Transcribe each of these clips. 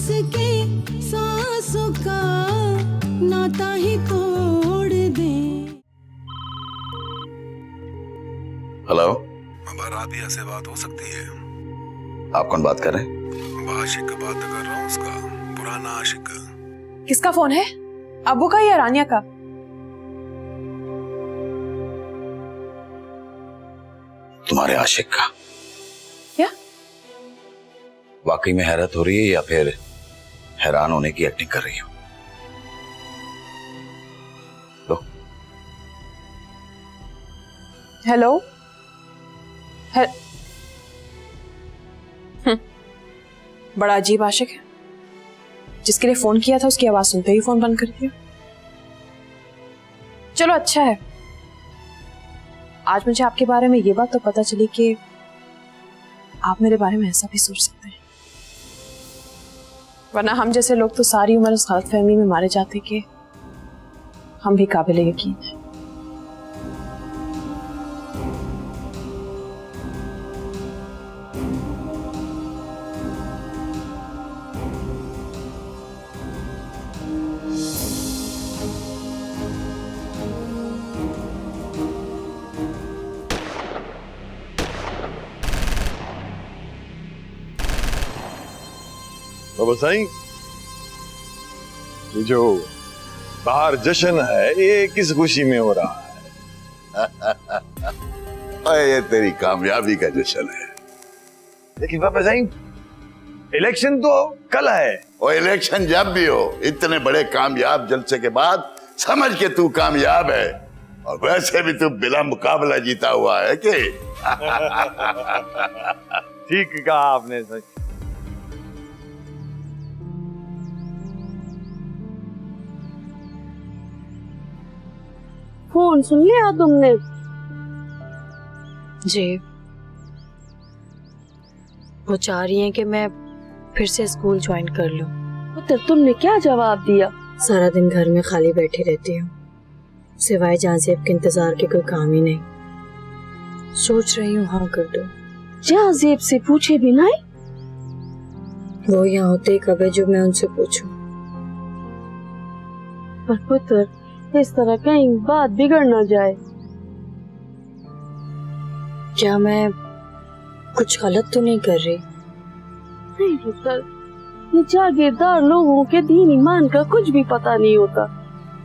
के सांसों का नाता ही तोड़ दे। हेलो, राधिया से बात हो सकती है? आप कौन बात कर रहे हैं? आशिक का बात कर रहा हूँ, उसका पुराना आशिक। किसका फोन है? अबू का या रानिया का? तुम्हारे आशिक का। क्या? वाकई में हैरत हो रही है या फिर हैरान होने की एक्टिंग कर रही हो? लो। हेलो। बड़ा अजीब आशिक है। जिसके लिए फोन किया था उसकी आवाज सुनते ही फोन बंद कर दिया। चलो अच्छा है, आज मुझे आपके बारे में ये बात तो पता चली कि आप मेरे बारे में ऐसा भी सोच सकते हैं, वरना हम जैसे लोग तो सारी उम्र उस गलतफहमी में मारे जाते कि हम भी काबिल यकीन हैं। बाबा साईं, ये जो बाहर जश्न है ये किस खुशी में हो रहा है? ये तेरी कामयाबी का जश्न है। लेकिन बाबा साईं, इलेक्शन तो कल है। और इलेक्शन जब भी हो, इतने बड़े कामयाब जलसे के बाद समझ के तू कामयाब है। और वैसे भी तू बिना मुकाबला जीता हुआ है कि ठीक कहा आपने सही। फोन सुन लिया तुमने? जी, वो चाह रही हैं कि मैं फिर से स्कूल ज्वाइन कर लूं। तो तुमने क्या जवाब दिया? सारा दिन घर में खाली बैठी रहती हूँ, सिवाय जाज़ेब के इंतजार के कोई काम ही नहीं। सोच रही हूँ हाँ कर दूं। जाज़ेब से पूछे भी नहीं? वो यहाँ होते कब है जो मैं उनसे पूछूं। पर पुत्र, इस तरह कहीं बात बिगड़ ना जाए। क्या मैं कुछ गलत तो नहीं कर रही? नहीं पुत्र, ये जागीरदार लोगों के दीन ईमान का कुछ भी पता नहीं होता।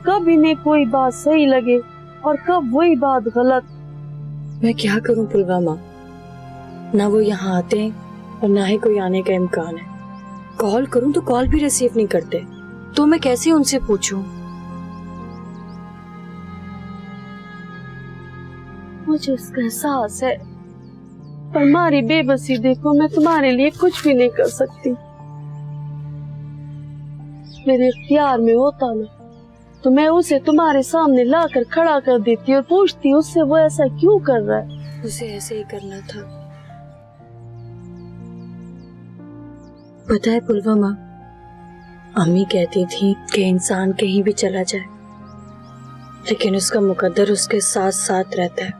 कब इन्हें कोई बात सही लगे और कब वही बात गलत। मैं क्या करूं पुलवामा, ना वो यहाँ आते हैं और ना ही कोई आने का इम्कान है। कॉल करूं तो कॉल भी रिसीव नहीं करते, तो मैं कैसे उनसे पूछूं? मुझे इसका एहसास है, पर हमारी बेबसी देखो, मैं तुम्हारे लिए कुछ भी नहीं कर सकती। मेरे इख्तियार में होता ना तो मैं उसे तुम्हारे सामने लाकर खड़ा कर देती और पूछती उससे वो ऐसा क्यों कर रहा है। उसे ऐसे ही करना था। पता है पुलवामा, अम्मी कहती थी कि इंसान कहीं भी चला जाए लेकिन उसका मुकद्दर उसके साथ साथ रहता है।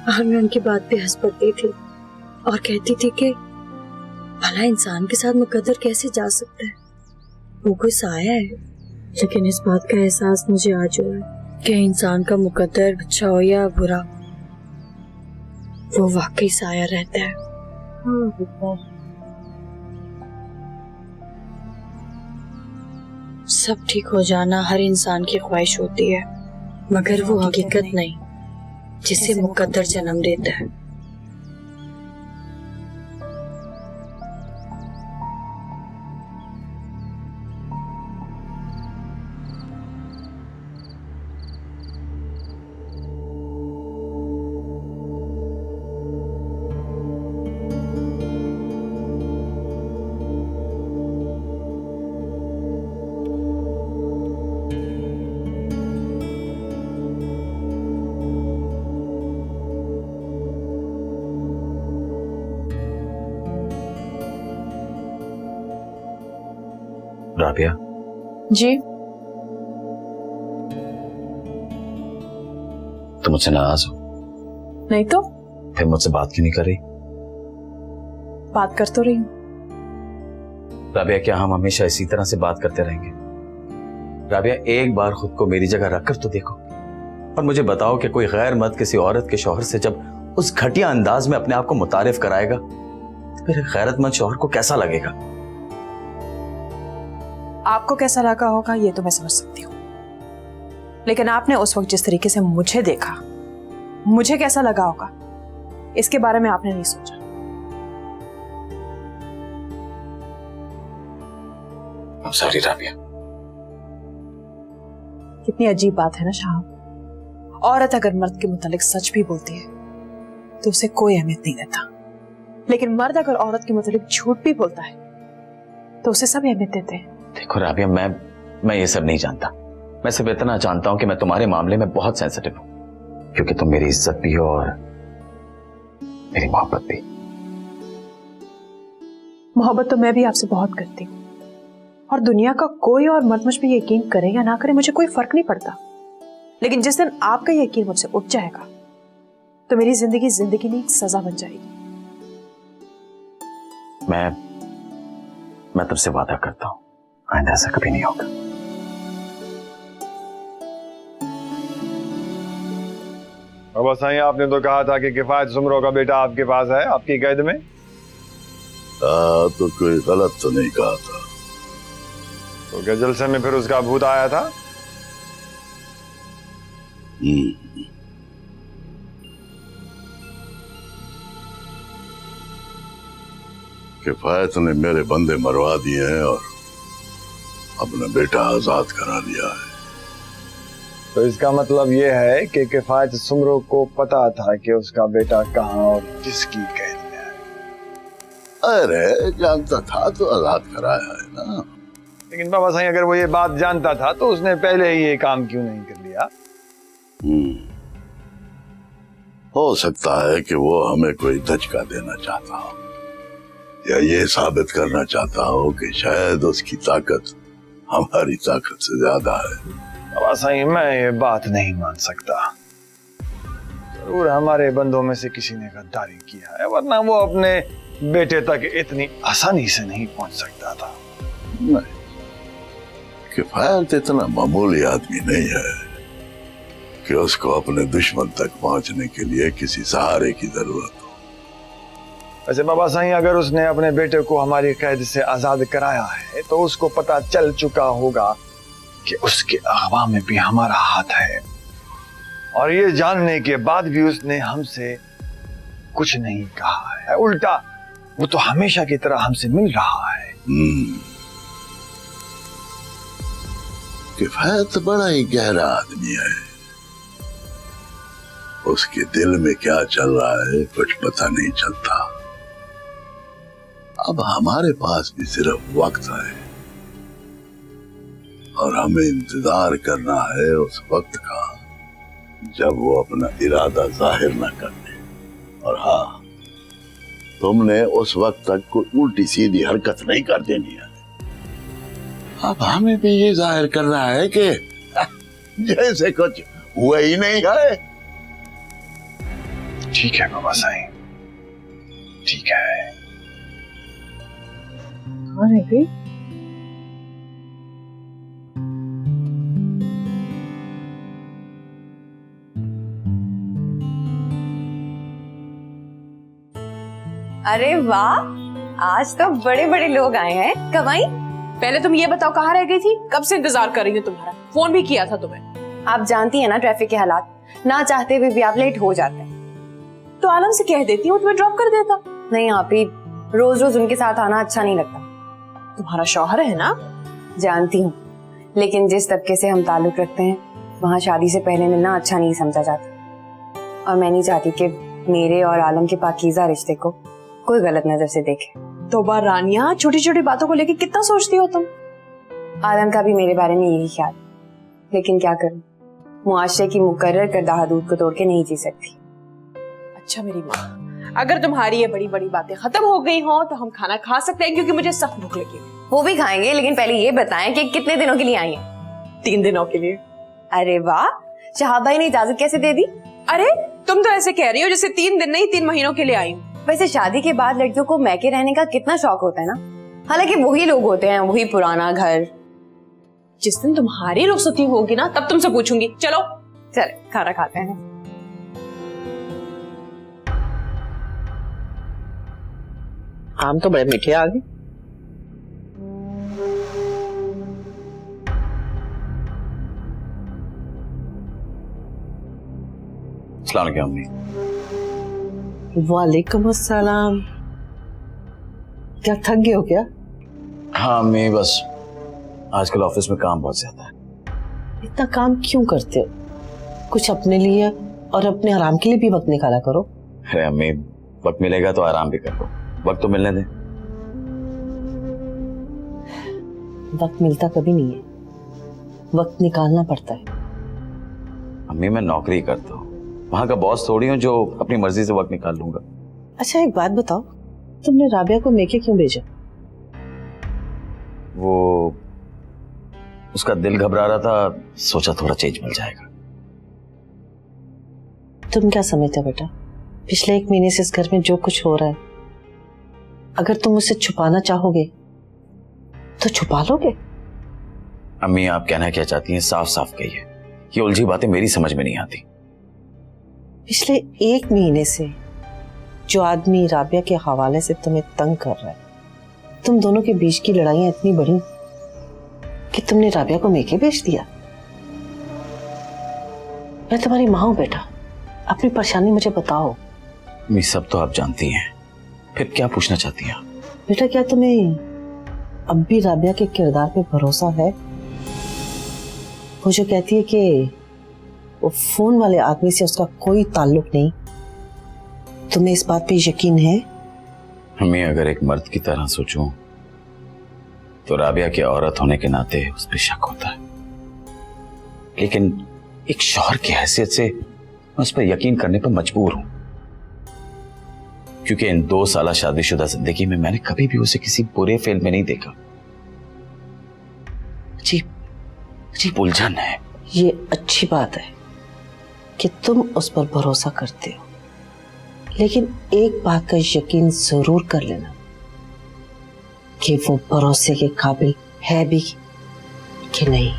और मैं उनकी बात पे हंस पड़ती थी और कहती थी कि भला इंसान के साथ मुकद्दर कैसे जा सकता है, वो कोई साया है। लेकिन इस बात का एहसास मुझे आज हुआ है कि इंसान का मुकद्दर अच्छा हो या बुरा, वो वाकई साया रहता है। सब ठीक हो जाना हर इंसान की ख्वाहिश होती है, मगर वो हकीकत नहीं जिसे मुकद्दर जन्म देता है। राबिया जी। तुम मुझसे नाराज हो? नहीं तो फिर मुझसे बात क्यों नहीं कर रही? बात कर तो रही हूँ, राबिया, क्या हम हमेशा इसी तरह से बात करते रहेंगे? राबिया, एक बार खुद को मेरी जगह रखकर तो देखो और मुझे बताओ कि कोई गैर मर्द किसी औरत के शौहर से जब उस घटिया अंदाज में अपने आप को मुतारिफ कराएगा तो फिर गैरतमंद शौहर को कैसा लगेगा? आपको कैसा लगा होगा ये तो मैं समझ सकती हूँ, लेकिन आपने उस वक्त जिस तरीके से मुझे देखा, मुझे कैसा लगा होगा इसके बारे में आपने नहीं सोचा। I'm sorry, Rabia. कितनी अजीब बात है ना शाह, औरत अगर मर्द के मुतालिक सच भी बोलती है तो उसे कोई अहमियत नहीं देता, लेकिन मर्द अगर औरत के मुतालिक झूठ भी बोलता है तो उसे सब अहमियत देते हैं। देखो राबिया, मैं ये सब नहीं जानता। मैं सिर्फ इतना जानता हूं कि मैं तुम्हारे मामले में बहुत सेंसिटिव हूं, क्योंकि तुम मेरी इज्जत भी हो और मेरी मोहब्बत भी। मोहब्बत तो मैं भी आपसे बहुत करती हूँ और दुनिया का कोई और मर्द मुझ पे यकीन करे या ना करे मुझे कोई फर्क नहीं पड़ता, लेकिन जिस दिन आपका यकीन मुझसे उठ जाएगा तो मेरी जिंदगी जिंदगी नहीं सजा बन जाएगी। मैं तुमसे वादा करता हूं आइंदा ऐसा कभी नहीं होगा। बाबा साईं, आपने तो कहा था कि किफायत सुमरो का बेटा आपके पास है, आपकी कैद में। तो कोई गलत तो नहीं कहा था। तो क्या जलसे में फिर उसका भूत आया था? किफायत ने मेरे बंदे मरवा दिए हैं और अपना बेटा आजाद करा लिया है। तो इसका मतलब ये है कि किफायत सुमरो को पता था कि उसका बेटा कहाँ और किसकी कैद में है। अरे जानता था तो आजाद कराया है ना। लेकिन बाबा साईं, अगर वो ये बात जानता था तो उसने पहले ही ये काम क्यों नहीं कर लिया? हो सकता है कि वो हमें कोई धचका देना चाहता हो या ये साबित करना चाहता हो कि शायद उसकी ताकत हमारी ताकत से ज्यादा है। बाबा साईं, मैं ये बात नहीं मान सकता। जरूर हमारे बंदों में से किसी ने गद्दारी किया है, वरना वो अपने बेटे तक इतनी आसानी से नहीं पहुंच सकता था। नहीं, किफायत इतना मामूली आदमी नहीं है कि उसको अपने दुश्मन तक पहुंचने के लिए किसी सहारे की जरूरत हो। वैसे बाबा साईं, अगर उसने अपने बेटे को हमारी कैद से आजाद कराया है तो उसको पता चल चुका होगा कि उसके अगवा में भी हमारा हाथ है, और ये जानने के बाद भी उसने हमसे कुछ नहीं कहा है। उल्टा वो तो हमेशा की तरह हमसे मिल रहा है। किफायत बड़ा ही गहरा आदमी है। उसके दिल में क्या चल रहा है कुछ पता नहीं चलता। अब हमारे पास भी सिर्फ वक्त है और हमें इंतजार करना है उस वक्त का जब वो अपना इरादा जाहिर न कर ले। और हाँ, तुमने उस वक्त तक कोई उल्टी सीधी हरकत नहीं कर देनी है। अब हमें भी ये जाहिर करना है कि जैसे कुछ हुआ ही नहीं है। ठीक है बाबा साईं, ठीक है। अरे अरे वाह, आज तो बड़े बड़े लोग आए हैं। कब आई? पहले तुम ये बताओ कहाँ रह गई थी? कब से इंतजार कर रही हूँ तुम्हारा, फोन भी किया था तुम्हें। आप जानती है ना ट्रैफिक के हालात, ना चाहते हुए भी आप लेट हो जाते हैं। तो आलम से कह देती हूँ तुम्हें ड्रॉप कर देता। नहीं आप ही, रोज रोज उनके साथ आना अच्छा नहीं लगता। तुम्हारा शौहर है ना? जानती हूँ, लेकिन जिस तबके से हम ताल्लुक रखते हैं वहाँ शादी से पहले मिलना अच्छा नहीं समझा जाता, और मैं नहीं चाहती कि मेरे और आलम के पाकीज़ा रिश्ते को कोई गलत नजर से देखे। तौबा रानिया, छोटी छोटी बातों को लेकर कितना सोचती हो तुम? आलम का भी मेरे बारे में यही ख्याल, लेकिन क्या करूं, मुआशरे की मुकर्रर करदा हदूद को तोड़ के नहीं जी सकती। अच्छा मेरी माँ, अगर तुम्हारी ये बड़ी बड़ी बातें खत्म हो गई हो तो हम खाना खा सकते हैं, क्योंकि मुझे सख्त भूख लगी है। वो भी खाएंगे, लेकिन पहले ये बताएं कि कितने दिनों के लिए आई हैं? 3 दिनों के लिए। अरे वाह, शहाब भाई ने इजाजत कैसे दे दी? अरे तुम तो ऐसे कह रही हो जैसे 3 दिन नहीं 3 महीनों के लिए आई हूँ। वैसे शादी के बाद लड़कियों को मैके रहने का कितना शौक होता है ना, हालांकि वही लोग होते हैं, वही पुराना घर। जिस दिन तुम्हारी रुखसती होगी ना तब तुमसे पूछूंगी। चलो चल खाना खाते हैं। आम तो बड़े मीठे आ गए। अस्सलाम वालेकुम अम्मी। वालेकुम अस्सलाम। क्या थक गए हो क्या? हाँ अम्मी, बस आजकल ऑफिस में काम बहुत ज्यादा है। इतना काम क्यों करते हो? कुछ अपने लिए और अपने आराम के लिए भी वक्त निकाला करो। अरे अम्मी, वक्त मिलेगा तो आराम भी कर लो, वक्त तो मिलने दें। वक्त मिलता कभी नहीं है, वक्त निकालना पड़ता है। अम्मी मैं नौकरी करता हूँ, वहां का बॉस थोड़ी हूँ जो अपनी मर्जी से वक्त निकाल लूंगा। अच्छा एक बात बताओ, तुमने राबिया को मेके क्यों भेजा? वो उसका दिल घबरा रहा था, सोचा थोड़ा चेंज मिल जाएगा। तुम क्या समझते हो बेटा, पिछले 1 महीने से इस घर में जो कुछ हो रहा है, अगर तुम उसे छुपाना चाहोगे तो छुपा लोगे। अम्मी आप कहना क्या चाहती हैं, साफ साफ कहिए, ये उलझी बातें मेरी समझ में नहीं आती। पिछले 1 महीने से जो आदमी राबिया के हवाले से तुम्हें तंग कर रहा है, तुम दोनों के बीच की लड़ाइयां इतनी बड़ी कि तुमने राबिया को मेके बेच दिया। मैं तुम्हारी माँ हूं बेटा, अपनी परेशानी मुझे बताओ। अम्मी सब तो आप जानती हैं, फिर क्या पूछना चाहती हैं? बेटा क्या तुम्हें अब भी राबिया के किरदार पे भरोसा है? वो जो कहती है कि वो फोन वाले आदमी से उसका कोई ताल्लुक नहीं, तुम्हें इस बात पे यकीन है? अम्मी अगर एक मर्द की तरह सोचूं तो राबिया की औरत होने के नाते उस पर शक होता है, लेकिन एक शौहर की हैसियत से मैं उस पर यकीन करने पर मजबूर हूं, क्योंकि इन 2 साल शादीशुदा जिंदगी में मैंने कभी भी उसे किसी बुरे फेल में नहीं देखा। अजीब अजीब उलझन है। ये अच्छी बात है कि तुम उस पर भरोसा करते हो, लेकिन एक बात का यकीन जरूर कर लेना कि वो भरोसे के काबिल है भी कि नहीं।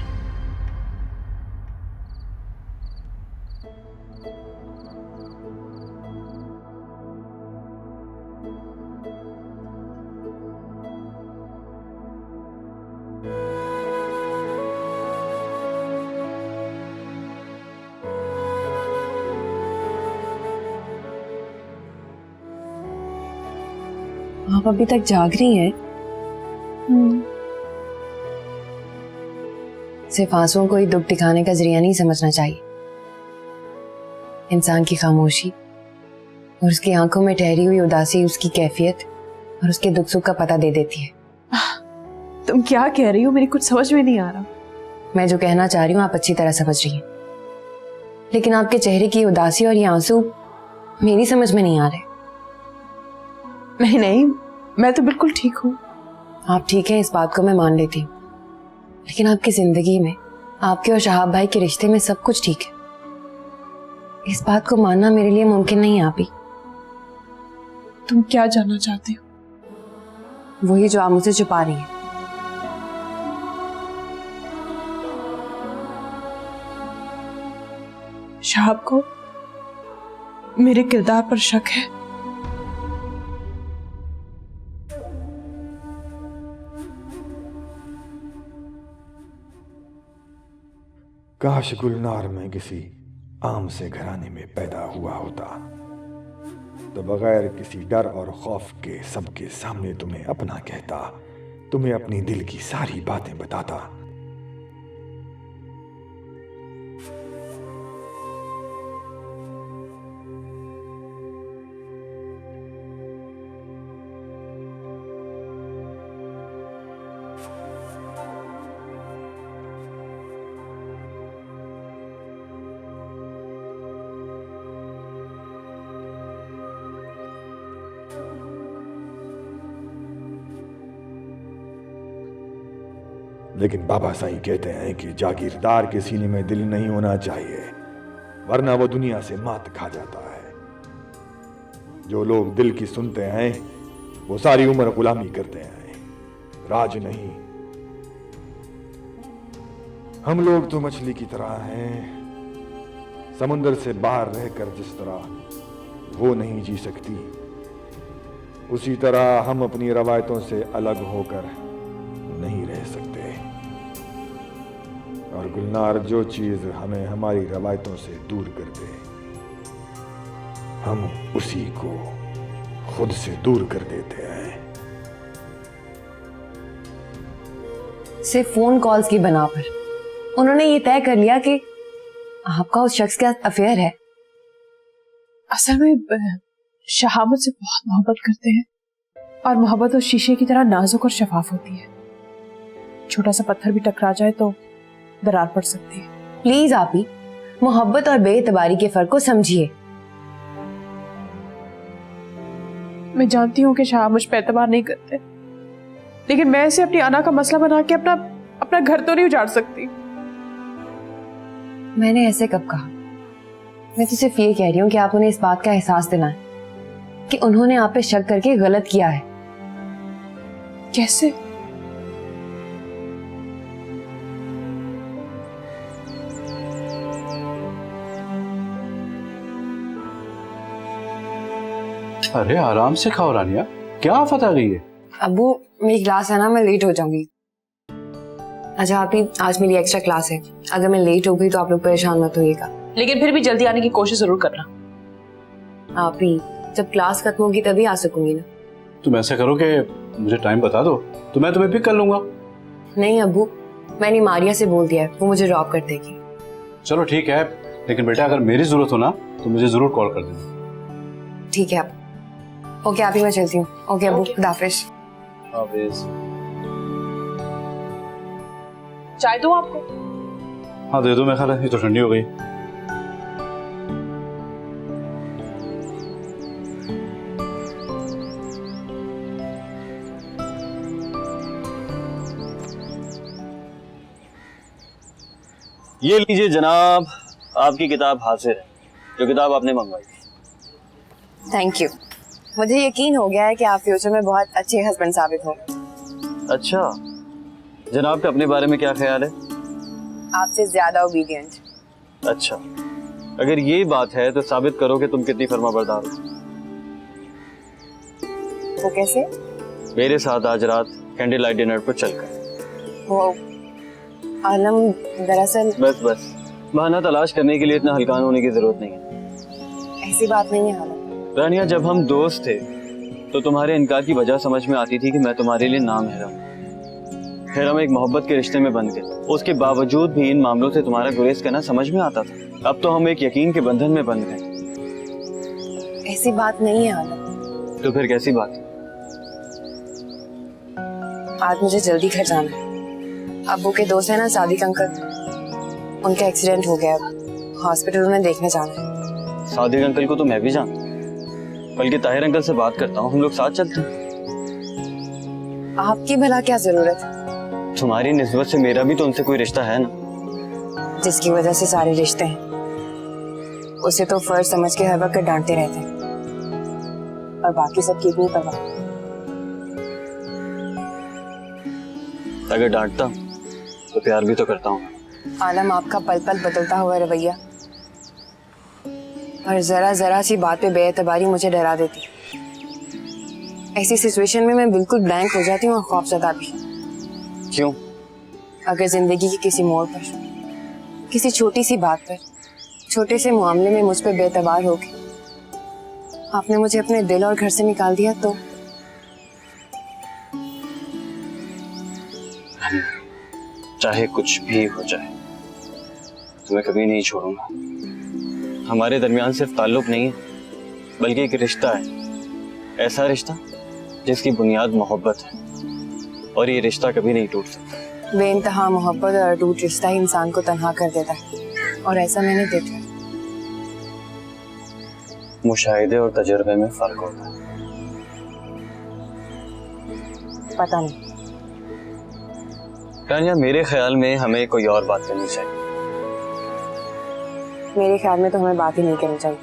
आप अभी तक जाग रही हैं? सिर्फ आंसुओं को ही दुख दिखाने का जरिया नहीं समझना चाहिए। इंसान की खामोशी और उसकी आंखों में ठहरी हुई उदासी उसकी कैफियत और उसके दुख सुख का पता दे देती है। तुम क्या कह रही हो, मेरी कुछ समझ में नहीं आ रहा। मैं जो कहना चाह रही हूँ आप अच्छी तरह समझ रही हैं, लेकिन आपके चेहरे की उदासी और ये आंसू मेरी समझ में नहीं आ रहे। नहीं नहीं, मैं तो बिल्कुल ठीक हूँ। आप ठीक हैं, इस बात को मैं मान लेती हूँ, लेकिन आपकी जिंदगी में, आपके और शहाब भाई के रिश्ते में सब कुछ ठीक है। इस बात को मानना मेरे लिए मुमकिन नहीं। आप ही तुम क्या जानना चाहते हो? वही जो आप मुझसे छुपा रही हैं। शहाब को मेरे किरदार पर शक है। काश गुलनार में किसी आम से घराने में पैदा हुआ होता तो बगैर किसी डर और खौफ के सबके सामने तुम्हें अपना कहता, तुम्हें अपनी दिल की सारी बातें बताता। लेकिन बाबा साईं कहते हैं कि जागीरदार के सीने में दिल नहीं होना चाहिए, वरना वो दुनिया से मात खा जाता है। जो लोग दिल की सुनते हैं वो सारी उम्र गुलामी करते हैं। राज नहीं। हम लोग तो मछली की तरह हैं, समुद्र से बाहर रहकर जिस तरह वो नहीं जी सकती, उसी तरह हम अपनी रवायतों से अलग होकर नहीं रह सकते। और गुलनार, जो चीज हमें हमारी रवायतों से दूर कर दे, हम उसी को खुद से दूर कर देते हैं। सिर्फ फोन कॉल्स की बना पर उन्होंने ये तय कर लिया कि आपका उस शख्स के साथ अफेयर है। असल में शाह मुझसे बहुत मोहब्बत करते हैं, और मोहब्बत उस शीशे की तरह नाजुक और शफाफ होती है। छोटा सा पत्थर भी टकरा जाए तो दरार पड़ सकती है। प्लीज आप ही मोहब्बत और बेएतबारी के फर्क को समझिए। मैं जानती हूँ कि शाह मुझ पर एतबार नहीं करते, लेकिन मैं इसे अपनी अना का मसला बना के अपना घर तो नहीं उजाड़ सकती। मैंने ऐसे कब कहा? मैं तो सिर्फ ये कह रही हूँ कि आप उन्हें इस बात का एहसास दिलाएं कि उन्होंने आप पे शक करके गलत किया है। कैसे? अरे आराम से खाओ रानिया, क्या आफत आ गई है? अब्बू, मेरी क्लास है ना, मैं लेट हो जाऊंगी। अच्छा आप ही, आज मेरी एक्स्ट्रा क्लास है, अगर मैं लेट हो गई तो आप लोग परेशान मत होइएगा। लेकिन फिर भी जल्दी आने की कोशिश जरूर करना। आप ही, जब क्लास खत्म होगी तभी आ सकूंगी ना। तुम ऐसा करो कि मुझे टाइम बता दो तो मैं तुम्हें पिक कर लूंगा। नहीं अब्बू, मैंने मारिया से बोल दिया है, वो मुझे ड्रॉप कर देगी। चलो ठीक है, लेकिन बेटा अगर मेरी जरूरत हो ना तो मुझे जरूर कॉल कर देना। ठीक है अब। ओके आप ही, मैं चलती हूँ। ओके अब्बू, खुदा हाफिज। चाय दूं आपको? हाँ दे दो, मैं ख्याल है ये तो ठंडी हो गई। ये लीजिए जनाब, आपकी किताब हाजिर है, जो किताब आपने मंगवाई। Thank you. मुझे यकीन हो गया है कि आप फ्यूचर में बहुत अच्छे हस्बैंड साबित होंगे। अच्छा, जनाब का अपने बारे में क्या ख्याल है? आपसे ज्यादा ओबीडियंट। अच्छा, अगर ये बात है तो साबित करो कि तुम कितनी फर्माबरदार हो। वो कैसे? मेरे साथ आज रात कैंडल लाइट डिनर पर चलकर। वो आलम, दरअसल बस बहाना तलाश करने के लिए इतना हल्कान होने की जरूरत नहीं है। ऐसी बात नहीं है आलम। रानिया, जब हम दोस्त थे तो तुम्हारे इनकार की वजह समझ में आती थी कि मैं तुम्हारे लिए नामहरम। फिर हम एक मोहब्बत के रिश्ते में बंध गए, उसके बावजूद भी इन मामलों से तुम्हारा गुरेज करना समझ में आता था। अब तो हम एक यकीन के बंधन में बंध गए। ऐसी बात नहीं है आलम। तो फिर कैसी बात? आज मुझे जल्दी घर जाना है। अब्बू के दोस्त है ना सादिक अंकल, उनका एक्सीडेंट हो गया, हॉस्पिटल उन्हें देखने जाना है। सादिक अंकल को तो मैं भी जानता हूँ, बल्कि ताहिर अंकल से बात करता हूँ, हम लोग साथ चलते हैं। आपकी भला क्या जरूरत है? तुम्हारी निस्बत से मेरा भी तो उनसे कोई रिश्ता है ना, जिसकी वजह से सारे रिश्ते हैं, उसे तो फर्ज समझ के हर वक्त डांटते रहते हैं, और बाकी सबकी इतनी परवाह। अगर डांटता हूँ तो प्यार भी तो करता हूँ। आलम, आपका पल पल बदलता हुआ रवैया और जरा जरा सी बात पे बेएतबारी मुझे डरा देती। ऐसी सिचुएशन में मैं बिल्कुल ब्लैंक हो जाती हूँ और खौफजदा भी। क्यों? अगर जिंदगी के किसी मोड़ पर, किसी छोटी सी बात पर, छोटे से मामले में मुझ पे बेएतबार हो गए, आपने मुझे अपने दिल और घर से निकाल दिया तो चाहे कुछ भी हो जाए तुम्हें कभी नहीं छोड़ूंगा। हमारे दरमियान सिर्फ ताल्लुक नहीं है, बल्कि एक रिश्ता है, ऐसा रिश्ता जिसकी बुनियाद मोहब्बत है, और ये रिश्ता कभी नहीं टूट सकता। बेइंतहा मोहब्बत और अटूट रिश्ता ही इंसान को तन्हा कर देता है, और ऐसा मैंने देखा। मुशाहिदे और तजुर्बे में फर्क होता है। पता नहीं रानिया, मेरे ख्याल में हमें कोई और बात करनी चाहिए। मेरे ख्याल में तो हमें बात ही नहीं करनी चाहिए।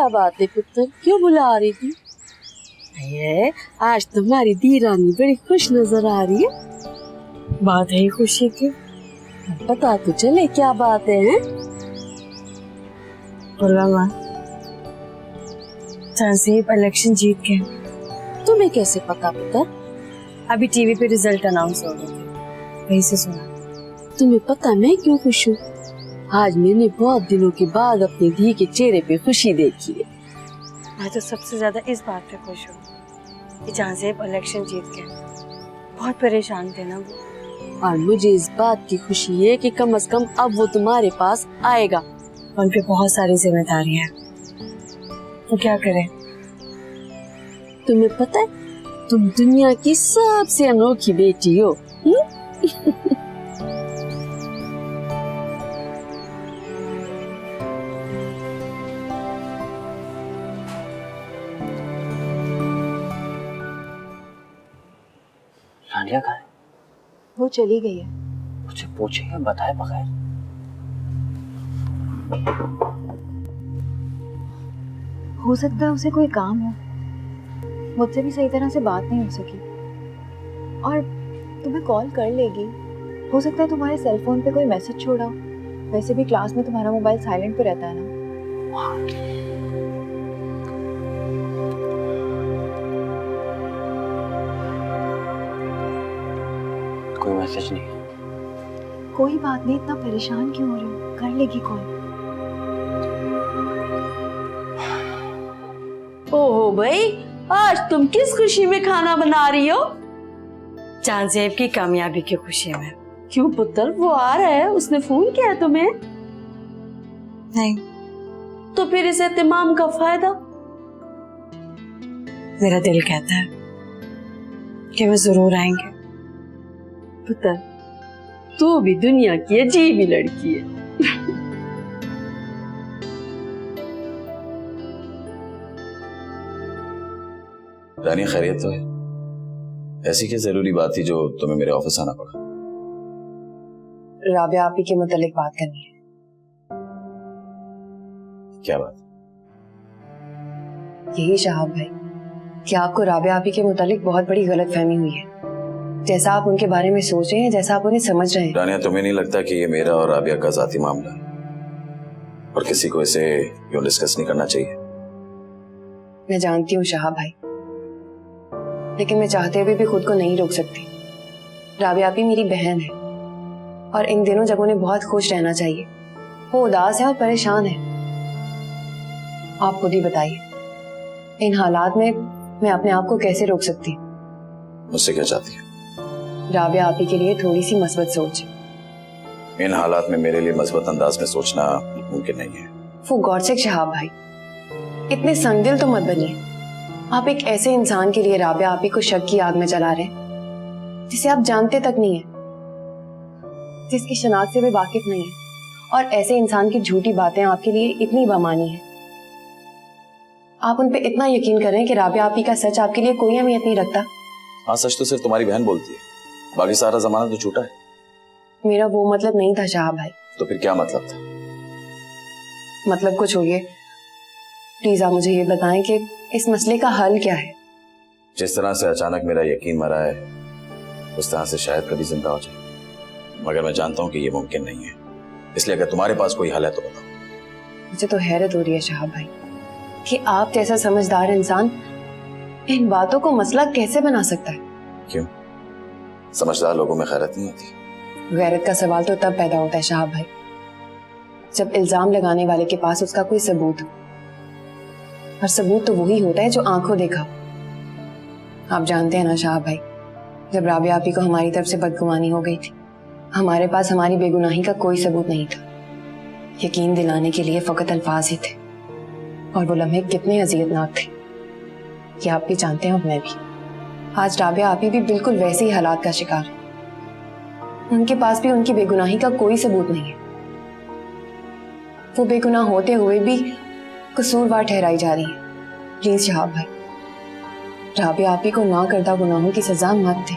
क्या बात है पुत्र, क्यों बुला रही थी? ये आज तुम्हारी दी रानी बड़ी खुश नजर आ रही है। बात है खुशी की, पता तो चले क्या बात है, हैं? बोला तहसीब इलेक्शन जीत गए। तुम्हें कैसे पता पुत्र? अभी टीवी पे रिजल्ट अनाउंस हो गए थे, वहीं से सुना। तुम्हें पता मैं क्यों खुश हूँ? आज मैंने बहुत दिनों के बाद अपनी धी के चेहरे पे खुशी देखी है। मैं तो सबसे ज्यादा इस बात पे खुश हूँ कि जहांजेब इलेक्शन जीत गए। बहुत परेशान थे ना वो। और मुझे इस बात की खुशी है कि कम से कम अब वो तुम्हारे पास आएगा। उन पे बहुत सारी जिम्मेदारियां हैं, तो क्या करें? तुम्हें पता है तुम दुनिया की सबसे अनोखी बेटी हो। रानिया कहाँ है? वो चली गई है। मुझे पूछे या बताए बगैर? हो सकता है उसे कोई काम हो, मुझसे भी सही तरह से बात नहीं हो सकी, और तुम्हें कॉल कर लेगी। हो सकता है तुम्हारे सेल फोन पे कोई मैसेज छोड़ा हो। वैसे भी क्लास में तुम्हारा मोबाइल साइलेंट पे रहता है ना। कोई मैसेज नहीं है। कोई बात नहीं, इतना परेशान क्यों हो रहे हो? कर लेगी कॉल। ओहो भाई, आज तुम किस खुशी में खाना बना रही हो? जहांजेब की कामयाबी की खुशी में। क्यों पुत्र, वो आ रहा है, उसने फोन किया तुम्हें? नहीं। तो फिर इस एहतमाम का फायदा? मेरा दिल कहता है कि वो जरूर आएंगे। पुत्र, तू भी दुनिया की अजीब ही लड़की है। रानी खैरियत तो है? ऐसी क्या जरूरी बात थी जो तुम्हें मेरे ऑफिस आना पड़ा? राबिया आपी के मुतालिक बात करनी है। क्या बात? यही शहाब भाई कि आपको राबिया आपी के मुतालिक बहुत बड़ी गलतफहमी हुई है। जैसा आप उनके बारे में सोच रहे हैं, जैसा आप उन्हें समझ रहे हैं। रानिया, तुम्हें नहीं लगता कि ये मेरा और राबिया का जाती मामला है और किसी को इसे यूं डिस्कस नहीं करना चाहिए? मैं जानती हूँ शहाब भाई, लेकिन मैं चाहते हुए भी खुद को नहीं रोक सकती। राबिया आपी मेरी बहन है और इन दिनों जब उन्हें बहुत खुश रहना चाहिए, वो उदास है और परेशान है। आप खुद ही बताइए, इन हालात में मैं अपने आप को कैसे रोक सकती? मुझसे क्या चाहती है? राबिया आपी के लिए थोड़ी सी मस्बत सोच। इन हालात में मेरे लिए मस्बत अंदाज में सोचना मुमकिन नहीं है। वो गॉड से शहाब भाई, इतने संगदिल तो मत बनिए। आप एक ऐसे इंसान के लिए राबिया आपी को शक की आग में जला रहे हैं जिसे आप जानते तक नहीं है, जिसकी शनाख्त से भी वाकिफ नहीं है, और ऐसे इंसान की झूठी बातें आपके लिए इतनी बमानी है। आप उन पे इतना यकीन कर रहे हैं कि राबिया आपी का सच आपके लिए कोई अहमियत नहीं रखता। हाँ, सच तो सिर्फ तुम्हारी बहन बोलती है, बाकी सारा जमाना तो झूठा है। मेरा वो मतलब नहीं था शहाब भाई। तो फिर क्या मतलब था? मतलब को छोड़िए, प्लीज आप मुझे ये बताएं कि इस मसले का हल क्या है। जिस तरह से अचानक मेरा यकीन मरा है, उस तरह से शायद कभी जिंदा हो जाए, मगर मैं जानता हूँ कि ये मुमकिन नहीं है। इसलिए अगर तुम्हारे पास कोई हल है तो बताओ। मुझे तो हैरत हो रही है शहाब भाई कि आप जैसा समझदार इंसान इन बातों को मसला कैसे बना सकता है। क्यों? समझदार लोगों में गैरत नहीं होती? गैरत का सवाल तो तब पैदा होता है शहाब भाई जब इल्जाम लगाने वाले के पास उसका कोई सबूत हो, और सबूत तो वही होता है जो आंखों देखा। आप जानते हैं ना शहाब भाई, जब राबिया आपी को हमारी तरफ से बदगुमानी हो गई थी, हमारे पास हमारी बेगुनाही का कोई सबूत नहीं था। यकीन दिलाने के लिए फकत अल्फाज ही थे, और वो लम्हे कितने अजियतनाक थे ये आप भी जानते हैं और मैं भी। आज राबिया आपी भी बिल्कुल वैसे ही हालात का शिकार है। उनके पास भी उनकी बेगुनाही का कोई सबूत नहीं है। वो बेगुनाह होते हुए भी कसूरवार ठहराई जा रही है। प्लीज शहाब भाई, राबिया आपी को ना करदा गुनाहों की सजा मत दे।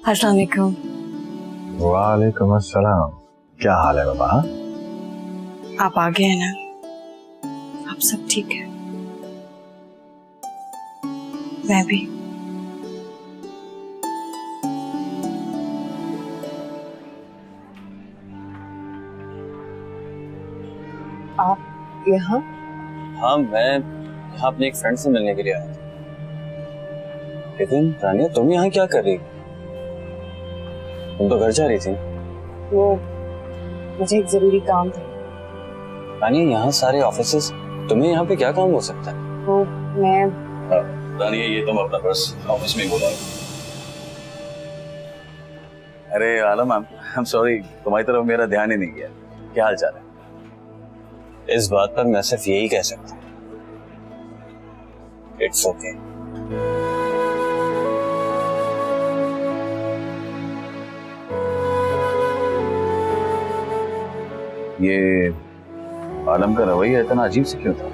अस्सलाम वालेकुम। वालेकुम अस्सलाम। क्या हाल है बाबा? आप आ गए हैं ना? अब सब ठीक है? मैं भी। आप यहाँ? हाँ, मैं यहाँ अपने एक फ्रेंड से मिलने के लिए आया था। लेकिन रानिया, तुम यहाँ क्या कर रही? तुम तो घर जा रही थी। वो मुझे एक जरूरी काम था। रानिया, यहाँ सारे ऑफिसेस, तुम्हें यहाँ पे क्या काम हो सकता है? वो मैं रानिया, ये तुम अपना पर्स ऑफिस में बोला। अरे आलम, आई एम सॉरी, तुम्हारी तरफ मेरा ध्यान ही नहीं गया। क्या हाल चाल है? इस बात पर मैं सिर्फ यही कह सकता हूँ, इट्स ओके। ये आलम का रवैया इतना अजीब से क्यों था?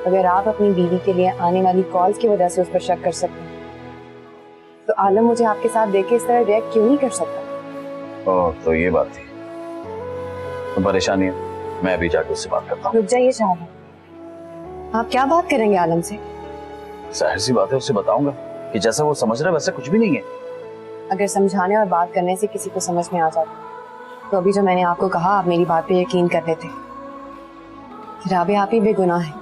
अगर आप अपनी बीवी के लिए आने वाली कॉल्स की वजह से उस पर शक कर सकते हैं, तो आलम मुझे आपके साथ देख के इस तरह रिएक्ट क्यों नहीं कर सकता? ओह, तो ये बात थी। तो परेशानी है, मैं अभी जाकर उससे बात करता हूँ। रुक जाइए शाहब, आप क्या बात करेंगे आलम से? जाहिर सी बात है, उससे बताऊंगा कि जैसा वो समझ रहा है वैसा कुछ भी नहीं है। अगर समझाने और बात करने से किसी को समझ में आ जाता, तो अभी जो मैंने आपको कहा आप मेरी बात पे यकीन कर लेते। राबिया आप ही बेगुनाह है।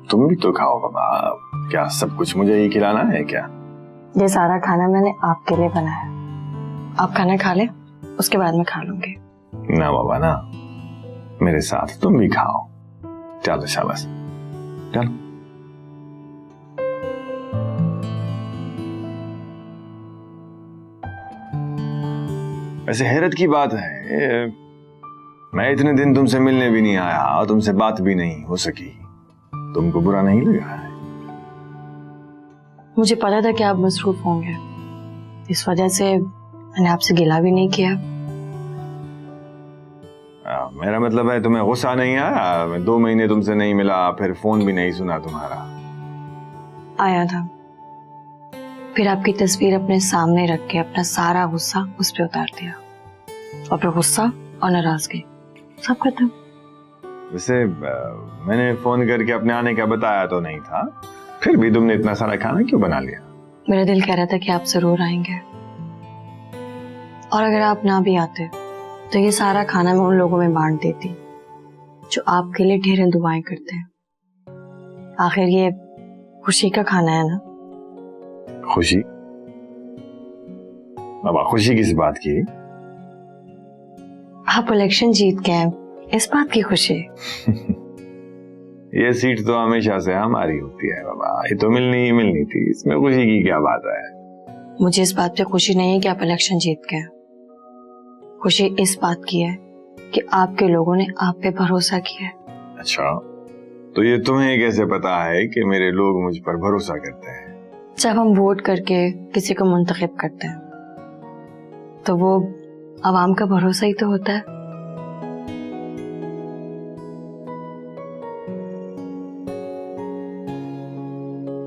तुम भी तो खाओ बाबा। क्या सब कुछ मुझे ही खिलाना है क्या? ये सारा खाना मैंने आपके लिए बनाया। आप खाना खा ले, उसके बाद में खा लूंगी। ना बाबा ना, मेरे साथ तुम भी खाओ। चलो शाबाश, चलो। वैसे हैरत की बात है, मैं इतने दिन तुमसे मिलने भी नहीं आया और तुमसे बात भी नहीं हो सकी। तुमको बुरा नहीं लगा है? मुझे पता था कि आप मसरूफ होंगे, इस वजह से मैंने आपसे गिला भी नहीं किया। मेरा मतलब है तुम्हें गुस्सा नहीं आया? मैं 2 महीने तुमसे नहीं मिला, फिर फोन भी नहीं सुना तुम्हारा। आया था, फिर आपकी तस्वीर अपने सामने रख के अपना सारा गुस्सा उस पर उतार दिया, और फिर गुस्सा और नाराजगी सब खत्म। वैसे मैंने फोन करके अपने आने का बताया तो नहीं था, फिर भी तुमने इतना सारा खाना क्यों बना लिया? मेरा दिल कह रहा था कि आप जरूर आएंगे, और अगर आप ना भी आते तो ये सारा खाना मैं उन लोगों में बांट देती जो आपके लिए ढेर दुआएं करते हैं। आखिर ये खुशी का खाना है ना। खुशी? बाबा, खुशी किस बात की? आप इलेक्शन जीत गए हैं, इस बात की खुशी। ये सीट तो हमेशा से हमारी होती है बाबा, ये तो मिलनी ही मिलनी थी, इसमें खुशी की क्या बात है? मुझे इस बात पे खुशी नहीं है कि आप इलेक्शन जीत गए, खुशी इस बात की है कि आपके लोगों ने आप पे भरोसा किया है। अच्छा, तो ये तुम्हें कैसे पता है कि मेरे लोग मुझ पर भरोसा करते हैं? जब हम वोट करके किसी को मुंतखब करते हैं तो वो आवाम का भरोसा ही तो होता है।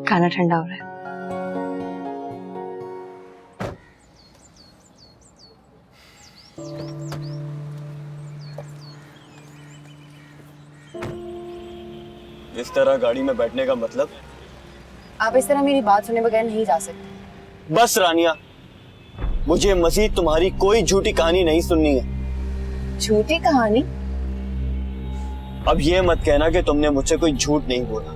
खाना ठंडा हो रहा है। इस तरह गाड़ी में बैठने का मतलब? आप इस तरह मेरी बात सुने बगैर नहीं जा सकते। बस रानिया, मुझे मजीद तुम्हारी कोई झूठी कहानी नहीं सुननी है। झूठी कहानी? अब ये मत कहना कि तुमने मुझसे कोई झूठ नहीं बोला,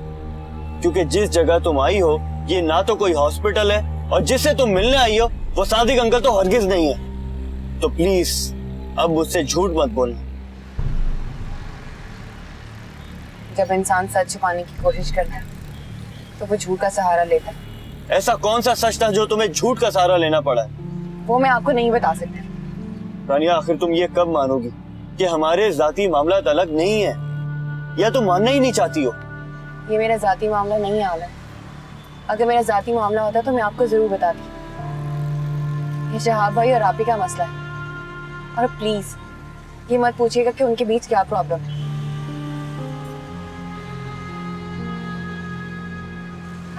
क्योंकि जिस जगह तुम आई हो ये ना तो कोई हॉस्पिटल है, और जिससे तुम मिलने आई हो वो सादिक अंकल तो हरगिज नहीं है। तो प्लीज अब मुझसे झूठ मत बोलना। जब इंसान सच छुपाने की कोशिश करता है तो वो झूठ का सहारा लेता है। ऐसा कौन सा सच था जो तुम्हें झूठ का सहारा लेना पड़ा है? वो मैं आपको नहीं बता सकती। रानिया, आखिर तुम ये कब मानोगी कि हमारे जाती मामला अलग नहीं है? या तुम मानना ही नहीं चाहती हो? ये मेरा जाती मामला नहीं है आलम। अगर मेरा जाती मामला होता तो मैं आपको जरूर बताती। ये शहाब भाई और आप ही का मसला है। और प्लीज ये मत पूछिएगा कि उनके बीच क्या प्रॉब्लम है।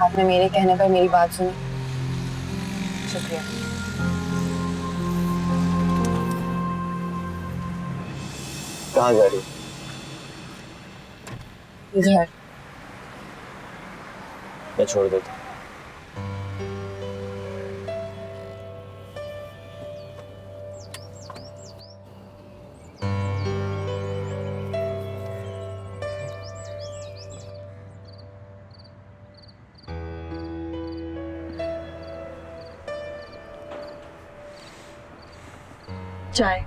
आपने मेरे कहने पर मेरी बात सुनी, शुक्रिया। कहाँ जा रही हो? घर। मैं छोड़ देता हूँ। चाय।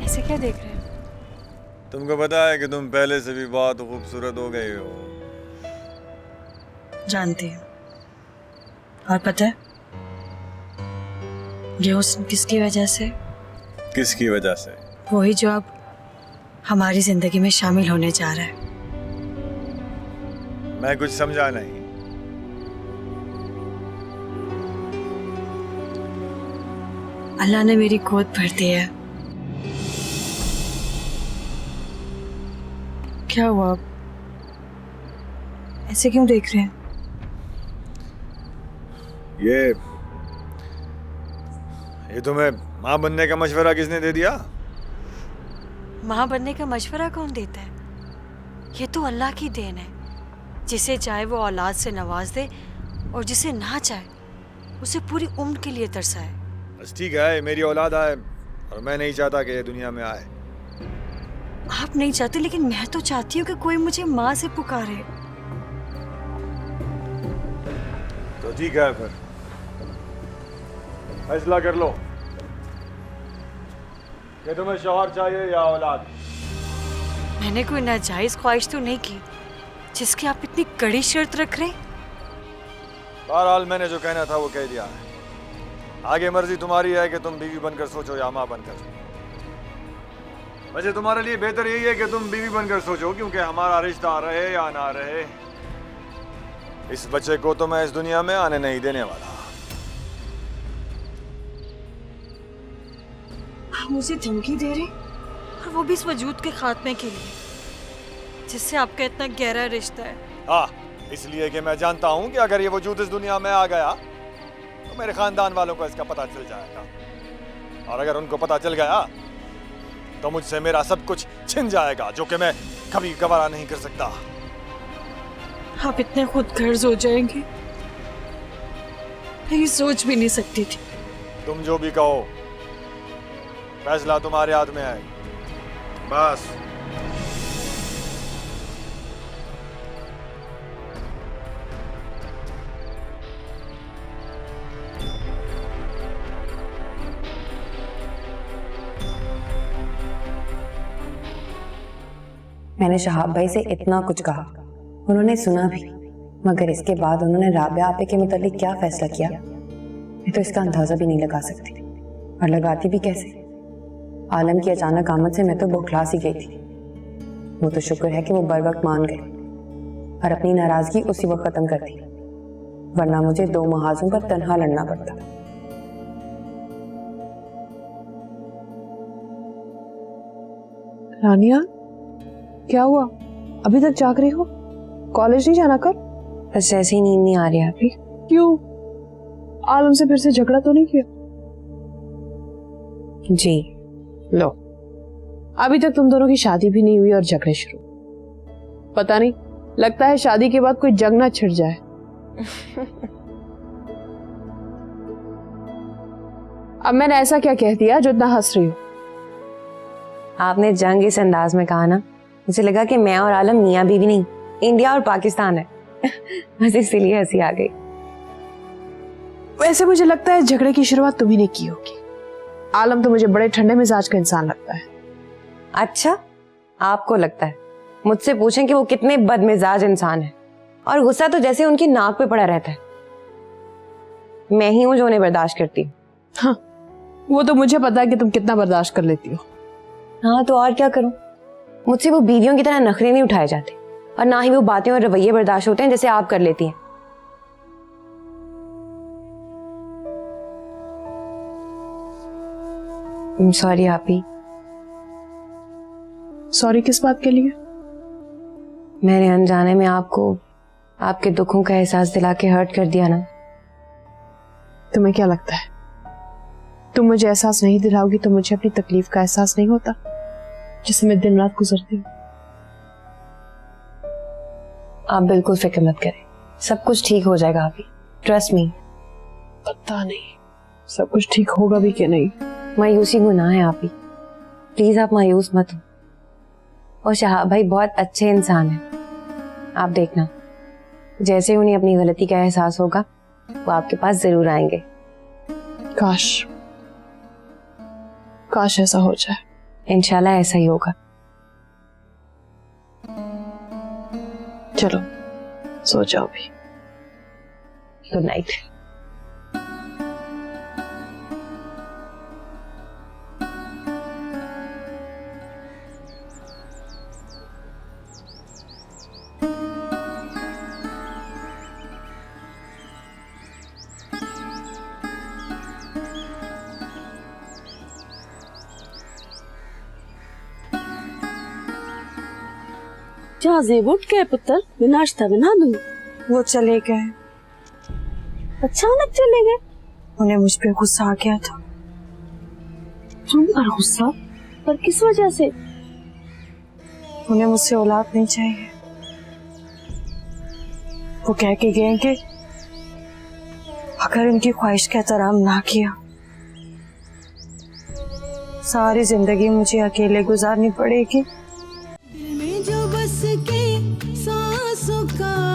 ऐसे क्या देख रहे हैं? तुमको पता है कि तुम पहले से भी बहुत खूबसूरत हो गई हो। जानती हूँ। और पता है ये हुस्न किसकी वजह से? किसकी वजह से? वही जो अब हमारी जिंदगी में शामिल होने जा रहा है। मैं कुछ समझा नहीं। अल्लाह ने मेरी गोद भर दी है। क्या हुआ? ऐसे क्यों देख रहे हैं? ये तुम्हें माँ बनने का मशवरा किसने दे दिया? माँ बनने का मशवरा कौन देता है? ये तो अल्लाह की देन है। जिसे चाहे वो औलाद से नवाज दे और जिसे ना चाहे उसे पूरी उम्र के लिए तरसाए। बस ठीक है, मेरी औलाद आए और मैं नहीं चाहता कि ये दुनिया में आए। आप नहीं चाहते, लेकिन मैं तो चाहती हूँ कि कोई मुझे माँ से पुकारे। तो ठीक है, फिर फैसला कर लो कि तुम्हें शौहर चाहिए या औलाद। मैंने कोई नाजायज ख्वाहिश तो नहीं की जिसकी आप इतनी कड़ी शर्त रख रहे। बहरहाल मैंने जो कहना था वो कह दिया है। आगे मर्जी तुम्हारी है कि तुम बीवी बनकर सोचो या माँ बनकर। वैसे तुम्हारे लिए बेहतर यही है कि तुम बीवी बनकर सोचो, क्योंकि हमारा रिश्ता रहे या ना रहे, इस बच्चे को तो मैं इस दुनिया में आने नहीं देने वाला। आप मुझे धमकी दे रहे, और वो भी इस वजूद के खात्मे के लिए जिससे आपका इतना गहरा रिश्ता है। हाँ, इसलिए कि मैं जानता हूं कि अगर ये वजूद इस दुनिया में आ गया तो मेरे खानदान वालों को इसका पता चल जाएगा, और अगर उनको पता चल गया तो मुझसे मेरा सब कुछ छिन जाएगा, जो कि मैं कभी गवारा नहीं कर सकता। आप इतने खुदगर्ज हो जाएंगे, मैं सोच भी नहीं सकती थी। तुम जो भी कहो, फैसला तुम्हारे हाथ में है। बस मैंने शहाब भाई से इतना कुछ कहा, उन्होंने सुना भी, मगर इसके बाद उन्होंने राबिया आपे के मुतालिक क्या फैसला किया मैं तो इसका अंदाजा भी नहीं लगा सकती। और लगाती भी कैसे? आलम की अचानक आमद से मैं तो बौखला सी गई थी। वो तो शुक्र है कि वो बर वक्त मान गए और अपनी नाराजगी उसी वक्त खत्म कर दी, वरना मुझे 2 महाजों पर तन्हा लड़ना पड़ता। रानिया, क्या हुआ? अभी तक जाग रही हो? कॉलेज नहीं जाना कर? बस ऐसे ही नींद नहीं आ रही अभी। क्यों? आलम से फिर से झगड़ा तो नहीं किया? जी। लो, अभी तक तुम दोनों की शादी भी नहीं हुई और झगड़े शुरू। पता नहीं, लगता है शादी के बाद कोई जंग ना छिड़ जाए। अब मैंने ऐसा क्या कह दिया जो इतना हंस रही हो? आपने जंग इस अंदाज में कहा ना, मुझे लगा कि मैं और आलम मियां बीवी नहीं, इंडिया और पाकिस्तान है। बस इसीलिए हंसी आ गई। वैसे मुझे लगता है झगड़े की शुरुआत तुम्ही ने की होगी। आलम तो मुझे बड़े ठंडे मिजाज का इंसान लगता है। अच्छा, आपको लगता है? मुझसे पूछें कि वो कितने बदमिजाज इंसान है, और गुस्सा तो जैसे उनकी नाक पे पड़ा रहता है। मैं ही हूं जो उन्हें बर्दाश्त करती हूँ। हाँ, वो तो मुझे पता है कि तुम कितना बर्दाश्त कर लेती हो। हाँ तो और क्या करूं, मुझसे वो बीवियों की तरह नखरे नहीं उठाए जाते, और ना ही वो बातें और रवैये बर्दाश्त होते हैं जैसे आप कर लेती हैं। सॉरी आप ही। सॉरी किस बात के लिए? मैंने अनजाने में आपको आपके दुखों का एहसास दिला के हर्ट कर दिया ना। तुम्हें क्या लगता है तुम मुझे एहसास नहीं दिलाओगी तो मुझे अपनी तकलीफ का एहसास नहीं होता जिसे मैं दिन रात गुजरती हूँ? आप बिल्कुल फिक्र मत करें, सब कुछ ठीक हो जाएगा आप ही, ट्रस्ट मी। पता नहीं सब कुछ ठीक होगा भी कि नहीं। मायूसी गुनाह है आप ही, प्लीज आप मायूस मत हो। और शहाब भाई बहुत अच्छे इंसान हैं, आप देखना जैसे उन्हें अपनी गलती का एहसास होगा वो आपके पास जरूर आएंगे। काश काश ऐसा हो जाए। इंशाल्लाह ऐसा ही होगा। चलो सो जाओ भी। Good night. जहाँ जेब उठ गए पुत्र, मैं नाश्ता बना दूँ। वो चले गए। अचानक चले गए? उन्हें मुझ पे गुस्सा आ गया था। तुम पर गुस्सा? पर किस वजह से? उन्हें मुझसे औलाद नहीं चाहिए। वो कह के गए कि अगर इनकी ख्वाहिश का एहतराम ना किया सारी जिंदगी मुझे अकेले गुजारनी पड़ेगी। दिल में जो बस के सांसों का